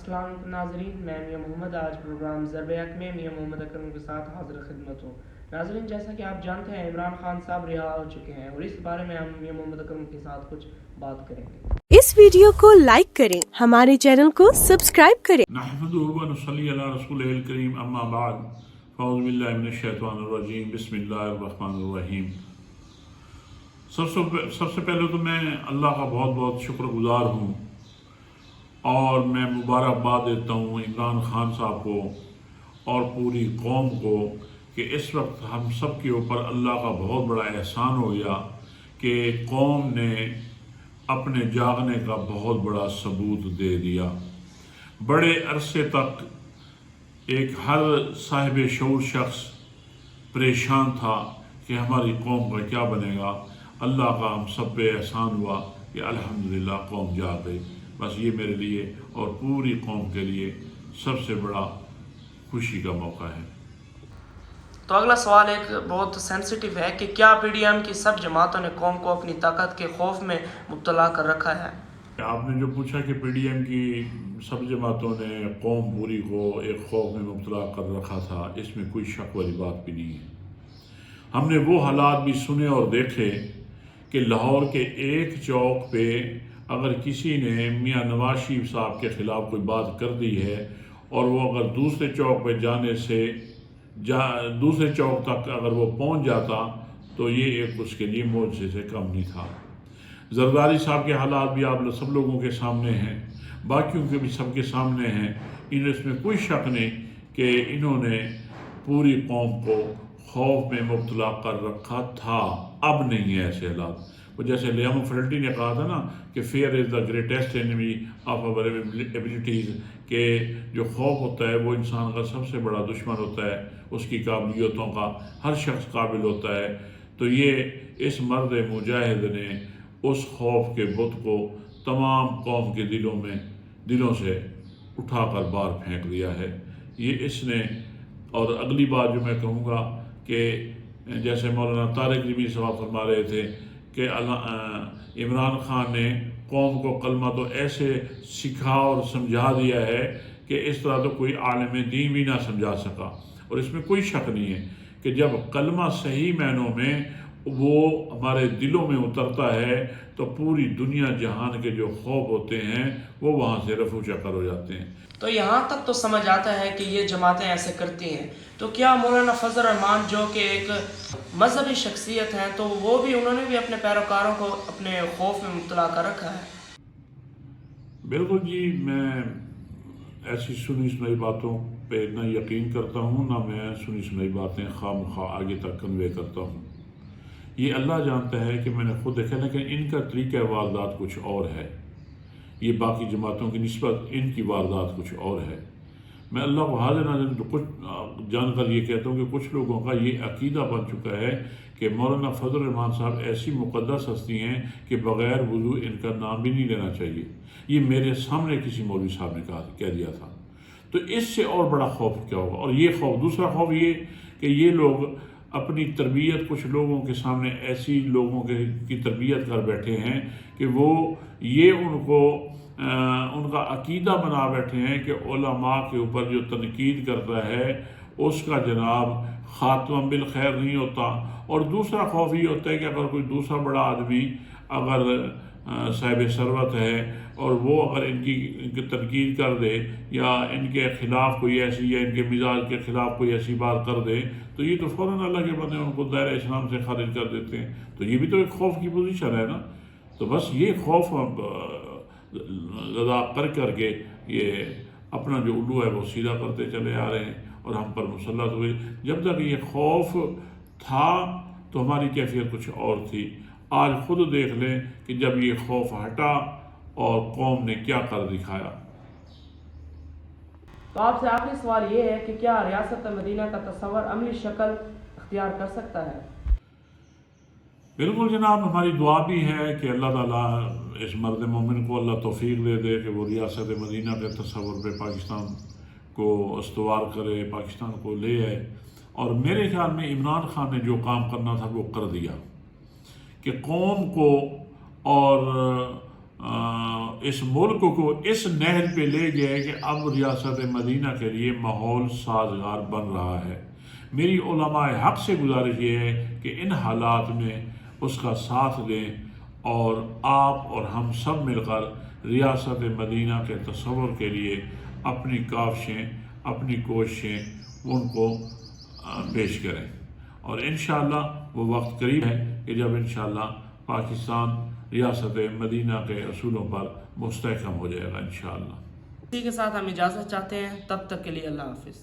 السلام علیکم ناظرین، میں میاں محمد آج پروگرام ضرب حق میں میاں محمد اکرم کے ساتھ حاضر خدمت ہوں۔ ناظرین، جیسا کہ آپ جانتے ہیں عمران خان صاحب رہا ہو چکے ہیں اور اس بارے میں ہم میاں محمد اکرم کے ساتھ کچھ بات کریں گے۔ اس ویڈیو کو لائک کریں، ہمارے چینل کو سبسکرائب کریں۔ نحمده ونصلي على رسوله الكريم اما بعد فاعوذ باللہ من الشیطان الرجیم بسم اللہ الرحمن الرحیم۔ سب سے پہلے تو میں اللہ کا بہت بہت شکر گزار ہوں اور میں مبارکباد دیتا ہوں عمران خان صاحب کو اور پوری قوم کو کہ اس وقت ہم سب کے اوپر اللہ کا بہت بڑا احسان ہو گیا کہ قوم نے اپنے جاگنے کا بہت بڑا ثبوت دے دیا۔ بڑے عرصے تک ایک ہر صاحب شعور شخص پریشان تھا کہ ہماری قوم کا کیا بنے گا۔ اللہ کا ہم سب پہ احسان ہوا کہ الحمدللہ قوم جاگ گئی۔ بس یہ میرے لیے اور پوری قوم کے لیے سب سے بڑا خوشی کا موقع ہے۔ تو اگلا سوال ایک بہت سینسٹیو ہے کہ کیا پی ڈی ایم کی سب جماعتوں نے قوم کو اپنی طاقت کے خوف میں مبتلا کر رکھا ہے؟ آپ نے جو پوچھا کہ پی ڈی ایم کی سب جماعتوں نے قوم پوری کو ایک خوف میں مبتلا کر رکھا تھا، اس میں کوئی شک والی بات بھی نہیں ہے۔ ہم نے وہ حالات بھی سنے اور دیکھے کہ لاہور کے ایک چوک پہ اگر کسی نے میاں نواز شریف صاحب کے خلاف کوئی بات کر دی ہے اور وہ اگر دوسرے چوک پہ جانے سے دوسرے چوک تک اگر وہ پہنچ جاتا تو یہ ایک اس کے لیے معجزے سے کم نہیں تھا۔ زرداری صاحب کے حالات بھی آپ سب لوگوں کے سامنے ہیں، باقیوں کے بھی سب کے سامنے ہیں۔ اس میں کوئی شک نہیں کہ انہوں نے پوری قوم کو خوف میں مبتلا کر رکھا تھا۔ اب نہیں ہے ایسے حالات۔ وہ جیسے لیام فلٹی نے کہا تھا نا کہ fear is the greatest enemy of our abilities, کہ جو خوف ہوتا ہے وہ انسان کا سب سے بڑا دشمن ہوتا ہے، اس کی قابلیتوں کا ہر شخص قابل ہوتا ہے۔ تو یہ اس مرد مجاہد نے اس خوف کے بت کو تمام قوم کے دلوں سے اٹھا کر باہر پھینک دیا ہے۔ یہ اس نے، اور اگلی بات جو میں کہوں گا کہ جیسے مولانا طارق جمیل صاحب فرما رہے تھے کہ عمران خان نے قوم کو کلمہ تو ایسے سکھا اور سمجھا دیا ہے کہ اس طرح تو کوئی عالم دین بھی نہ سمجھا سکا۔ اور اس میں کوئی شک نہیں ہے کہ جب کلمہ صحیح معنوں میں وہ ہمارے دلوں میں اترتا ہے تو پوری دنیا جہان کے جو خوف ہوتے ہیں وہ وہاں سے رفو چکر ہو جاتے ہیں۔ تو یہاں تک تو سمجھ آتا ہے کہ یہ جماعتیں ایسے کرتی ہیں، تو کیا مولانا فضل الرحمان جو کہ ایک مذہبی شخصیت ہیں تو انہوں نے بھی اپنے پیروکاروں کو اپنے خوف میں مبتلا کر رکھا ہے؟ بالکل جی، میں ایسی سنی سنائی باتوں پہ نہ یقین کرتا ہوں، نہ میں سنی سنائی باتیں خواہ مخواہ آگے تک کنوے کرتا ہوں۔ یہ اللہ جانتا ہے کہ میں نے خود دیکھا، لیکن ان کا طریقہ واردات کچھ اور ہے۔ یہ باقی جماعتوں کی نسبت ان کی واردات کچھ اور ہے۔ میں اللہ کو حاضر ناظر تو کچھ جان کر یہ کہتا ہوں کہ کچھ لوگوں کا یہ عقیدہ بن چکا ہے کہ مولانا فضل الرحمان صاحب ایسی مقدس ہستی ہیں کہ بغیر وضو ان کا نام بھی نہیں لینا چاہیے۔ یہ میرے سامنے کسی مولوی صاحب نے کہہ دیا تھا۔ تو اس سے اور بڑا خوف کیا ہوگا؟ اور یہ خوف، دوسرا خوف یہ کہ یہ لوگ اپنی تربیت کچھ لوگوں کے سامنے ایسی لوگوں کی تربیت کر بیٹھے ہیں کہ وہ یہ ان کا عقیدہ بنا بیٹھے ہیں کہ علماء کے اوپر جو تنقید کرتا ہے اس کا جناب خاتمہ بالخیر نہیں ہوتا۔ اور دوسرا خوف یہ ہوتا ہے کہ اگر کوئی دوسرا بڑا آدمی اگر صاحب ثروت ہے اور وہ اگر ان کی تنقید کر دے یا ان کے خلاف کوئی ایسی یا ان کے مزاج کے خلاف کوئی ایسی بات کر دے تو یہ تو فوراً اللہ کے بندے ان کو دائرہ اسلام سے خارج کر دیتے ہیں۔ تو یہ بھی تو ایک خوف کی پوزیشن ہے نا۔ تو بس یہ خوف زدہ کر کے یہ اپنا جو الو ہے وہ سیدھا کرتے چلے آ رہے ہیں اور ہم پر مسلط ہوئے۔ جب تک یہ خوف تھا تو ہماری کیفیت کچھ اور تھی۔ آج خود دیکھ لیں کہ جب یہ خوف ہٹا اور قوم نے کیا کر دکھایا۔ تو آپ سے آخری سوال یہ ہے کہ کیا ریاست مدینہ کا تصور عملی شکل اختیار کر سکتا ہے؟ بالکل جناب، ہماری دعا بھی ہے کہ اللہ تعالیٰ اس مرد مومن کو اللہ توفیق دے دے کہ وہ ریاست مدینہ کے تصور پہ پاکستان کو استوار کرے، پاکستان کو لے آئے۔ اور میرے خیال میں عمران خان نے جو کام کرنا تھا وہ کر دیا کہ قوم کو اور اس ملک کو اس نہر پہ لے گئے کہ اب ریاست مدینہ کے لیے ماحول سازگار بن رہا ہے۔ میری علماء حق سے گزارش یہ ہے کہ ان حالات میں اس کا ساتھ دیں اور آپ اور ہم سب مل کر ریاست مدینہ کے تصور کے لیے اپنی کاوشیں، اپنی کوششیں ان کو پیش کریں، اور انشاءاللہ وہ وقت قریب ہے کہ جب انشاءاللہ پاکستان ریاست مدینہ کے اصولوں پر مستحکم ہو جائے گا انشاءاللہ۔ اسی کے ساتھ ہم اجازت چاہتے ہیں، تب تک کے لیے اللہ حافظ۔